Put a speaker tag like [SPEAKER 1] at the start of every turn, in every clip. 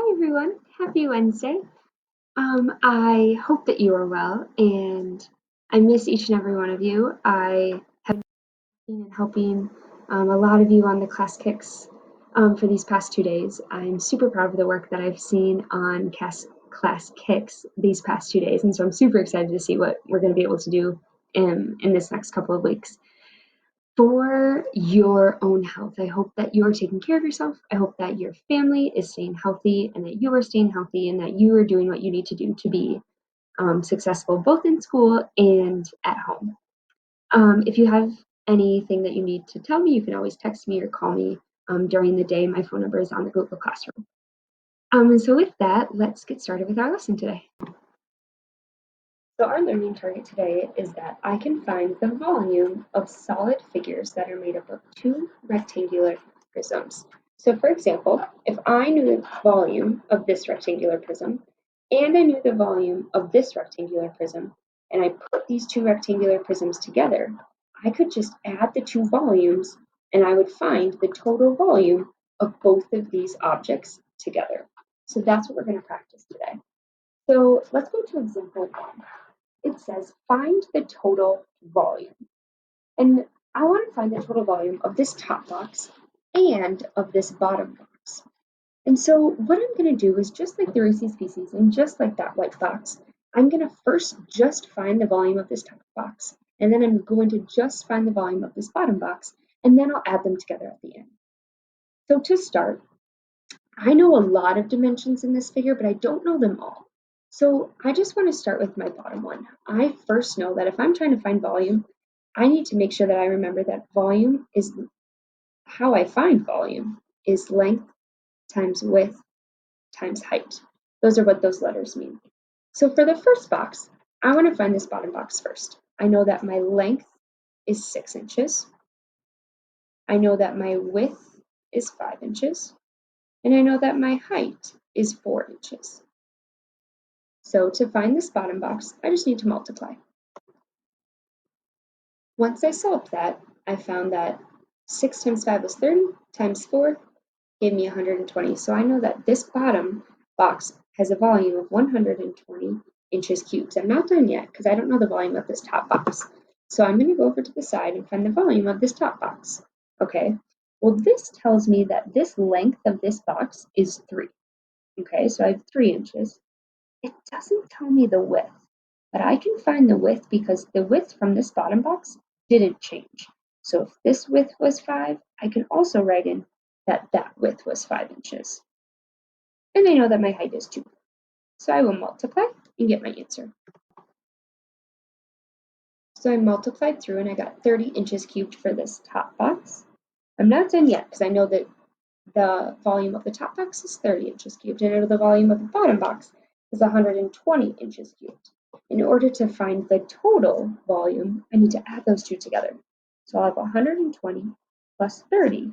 [SPEAKER 1] Hi everyone, happy Wednesday. I hope that you are well and I miss each and every one of you. I have been helping a lot of you on the Class Kicks for these past 2 days. I'm super proud of the work that I've seen on Class Kicks these past 2 days, and so I'm super excited to see what we're going to be able to do in this next couple of weeks for your own health. I hope that you are taking care of yourself. I hope that your family is staying healthy and that you are staying healthy and that you are doing what you need to do to be successful both in school and at home. If you have anything that you need to tell me, you can always text me or call me during the day. My phone number is on the Google Classroom. And so with that, let's get started with our lesson today. So our learning target today is that I can find the volume of solid figures that are made up of two rectangular prisms. So for example, if I knew the volume of this rectangular prism and I knew the volume of this rectangular prism, and I put these two rectangular prisms together, I could just add the two volumes and I would find the total volume of both of these objects together. So that's what we're going to practice today. So let's go to example 1. It says find the total volume. And I want to find the total volume of this top box and of this bottom box. And so what I'm going to do is just like the Reese's Pieces and just like that white box, I'm going to first just find the volume of this top box. And then I'm going to just find the volume of this bottom box. And then I'll add them together at the end. So to start, I know a lot of dimensions in this figure, but I don't know them all. So I just want to start with my bottom one. I first know that if I'm trying to find volume, I need to make sure that I remember that volume is how I find volume is length times width times height. Those are what those letters mean. So for the first box, I want to find this bottom box first. I know that my length is 6 inches. I know that my width is 5 inches. And I know that my height is 4 inches. So to find this bottom box, I just need to multiply. Once I solved that, I found that 6 times 5 was 30, times 4 gave me 120. So I know that this bottom box has a volume of 120 inches cubed. I'm not done yet because I don't know the volume of this top box. So I'm going to go over to the side and find the volume of this top box. Okay, well this tells me that this length of this box is 3. Okay, so I have 3 inches. It doesn't tell me the width, but I can find the width because the width from this bottom box didn't change. So if this width was 5, I can also write in that that width was 5 inches. And I know that my height is 2. So I will multiply and get my answer. So I multiplied through and I got 30 inches cubed for this top box. I'm not done yet because I know that the volume of the top box is 30 inches cubed and I know the volume of the bottom box is 120 inches cubed. In order to find the total volume, I need to add those two together. So I'll have 120 plus 30,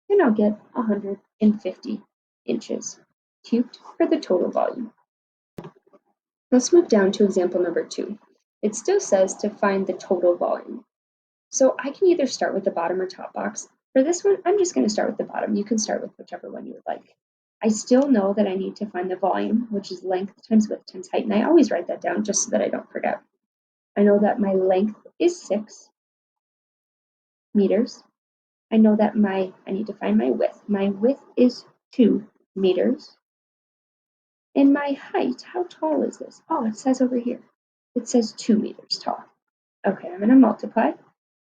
[SPEAKER 1] and I'll get 150 inches cubed for the total volume. Let's move down to example number 2. It still says to find the total volume. So I can either start with the bottom or top box. For this one, I'm just going to start with the bottom. You can start with whichever one you would like. I still know that I need to find the volume, which is length times width times height, and I always write that down just so that I don't forget. I know that my length is 6 meters. I know that I need to find my width. My width is 2 meters. And my height, how tall is this? Oh, it says over here. It says 2 meters tall. Okay, I'm going to multiply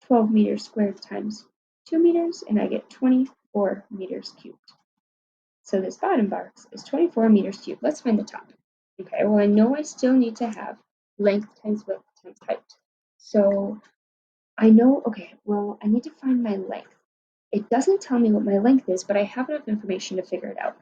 [SPEAKER 1] 12 meters squared times 2 meters, and I get 24 meters cubed. So this bottom box is 24 meters cubed. Let's find the top. Okay, well, I know I still need to have length times width times height. So I know, okay, well, I need to find my length. It doesn't tell me what my length is, but I have enough information to figure it out.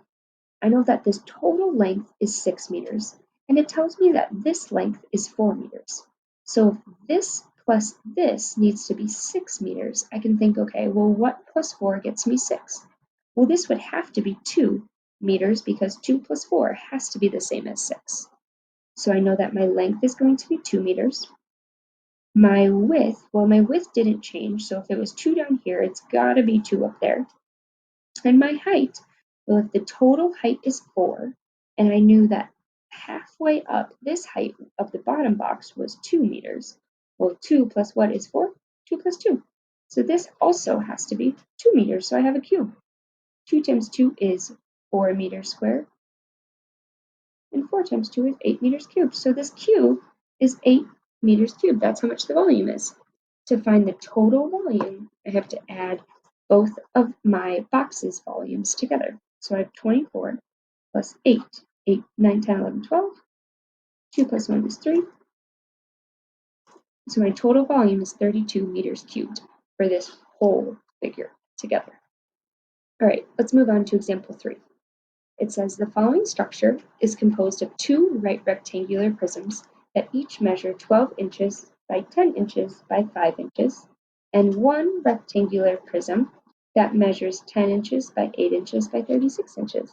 [SPEAKER 1] I know that this total length is 6 meters, and it tells me that this length is 4 meters. So if this plus this needs to be 6 meters, I can think, okay, well, what plus 4 gets me 6? Well, this would have to be 2 meters because 2 plus 4 has to be the same as 6. So I know that my length is going to be 2 meters. My width, well, my width didn't change, so if it was 2 down here, it's got to be 2 up there. And my height, Well, if the total height is 4, and I knew that halfway up this height of the bottom box was 2 meters, well, 2 plus what is 4? 2 plus 2. So this also has to be 2 meters, so I have a cube. 2 times 2 is 4 meters squared, and 4 times 2 is 8 meters cubed. So this cube is 8 meters cubed. That's how much the volume is. To find the total volume, I have to add both of my boxes' volumes together. So I have 24 plus 8. 8, 9, 10, 11, 12. 2 plus 1 is 3. So my total volume is 32 meters cubed for this whole figure together. All right, let's move on to example 3. It says the following structure is composed of 2 right rectangular prisms that each measure 12 inches by 10 inches by 5 inches, and 1 rectangular prism that measures 10 inches by 8 inches by 36 inches.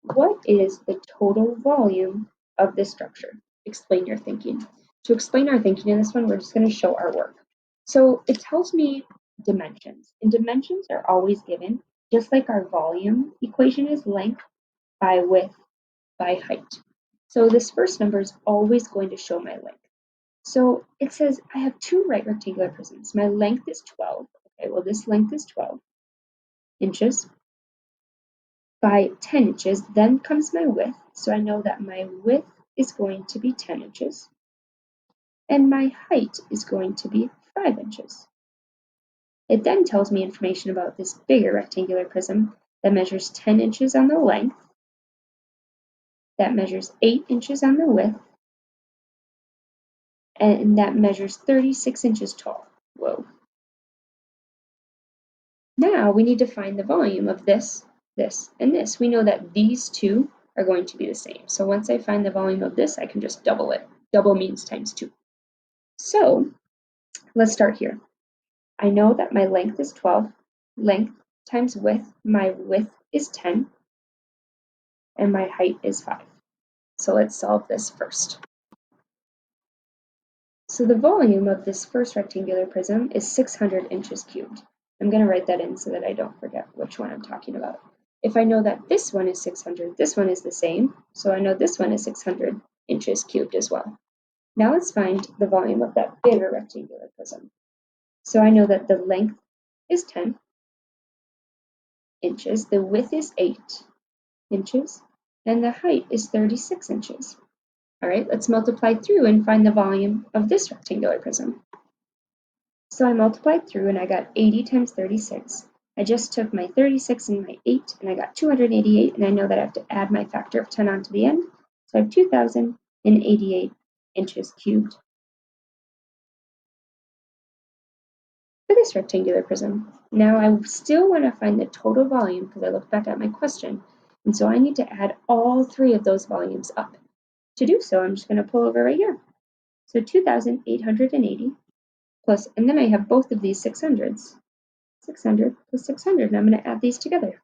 [SPEAKER 1] What is the total volume of this structure? Explain your thinking. To explain our thinking in this one, we're just going to show our work. So it tells me dimensions, and dimensions are always given, just like our volume equation is length by width by height. So this first number is always going to show my length. So it says I have 2 right rectangular prisms. My length is 12. Okay, well this length is 12 inches by 10 inches. Then comes my width. So I know that my width is going to be 10 inches. And my height is going to be 5 inches. It then tells me information about this bigger rectangular prism that measures 10 inches on the length, that measures 8 inches on the width, and that measures 36 inches tall. Whoa. Now we need to find the volume of this, this, and this. We know that these two are going to be the same. So once I find the volume of this, I can just double it. Double means times 2. So let's start here. I know that my length is 12. Length times width. My width is 10. And my height is 5. So let's solve this first. So the volume of this first rectangular prism is 600 inches cubed. I'm going to write that in so that I don't forget which one I'm talking about. If I know that this one is 600, this one is the same, so I know this one is 600 inches cubed as well. Now let's find the volume of that bigger rectangular prism. So I know that the length is 10 inches, the width is 8 inches, and the height is 36 inches. All right, let's multiply through and find the volume of this rectangular prism. So I multiplied through and I got 80 times 36. I just took my 36 and my 8 and I got 288, and I know that I have to add my factor of 10 onto the end. So I have 2,088 inches cubed for this rectangular prism. Now I still want to find the total volume because I looked back at my question. And so I need to add all 3 of those volumes up. To do so, I'm just going to pull over right here. So 2,880 plus, and then I have both of these 600s. 600 plus 600, and I'm going to add these together.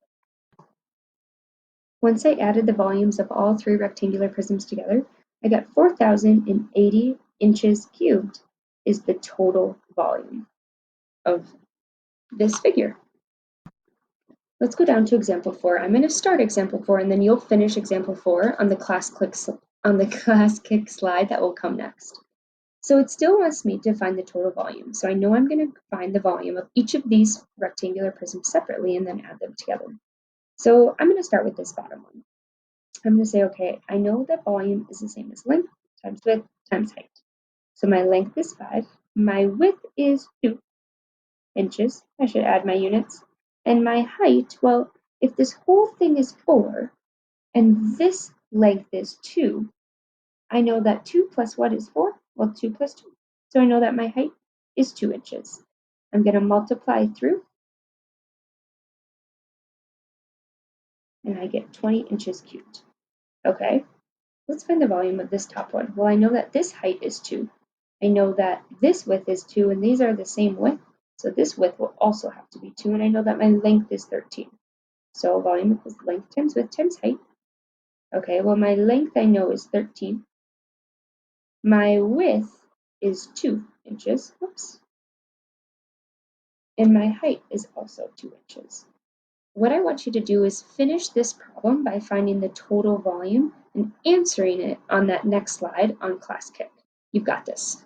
[SPEAKER 1] Once I added the volumes of all 3 rectangular prisms together, I got 4,080 inches cubed is the total volume of this figure. Let's go down to example 4. I'm going to start example 4, and then you'll finish example 4 on the class kick slide that will come next. So it still wants me to find the total volume. So I know I'm going to find the volume of each of these rectangular prisms separately and then add them together. So I'm going to start with this bottom one. I'm going to say, okay, I know that volume is the same as length times width times height. So my length is 5. My width is 2 inches. I should add my units. And my height, well, if this whole thing is 4 and this length is 2, I know that 2 plus what is 4? Well, 2 plus 2. So I know that my height is 2 inches. I'm going to multiply through, and I get 20 inches cubed. Okay, let's find the volume of this top one. Well, I know that this height is 2. I know that this width is 2, and these are the same width. So this width will also have to be 2, and I know that my length is 13. So volume equals length times width times height. Okay, well, my length I know is 13. My width is 2 inches. Oops. And my height is also 2 inches. what I want you to do is finish this problem by finding the total volume and answering it on that next slide on ClassKick. You've got this.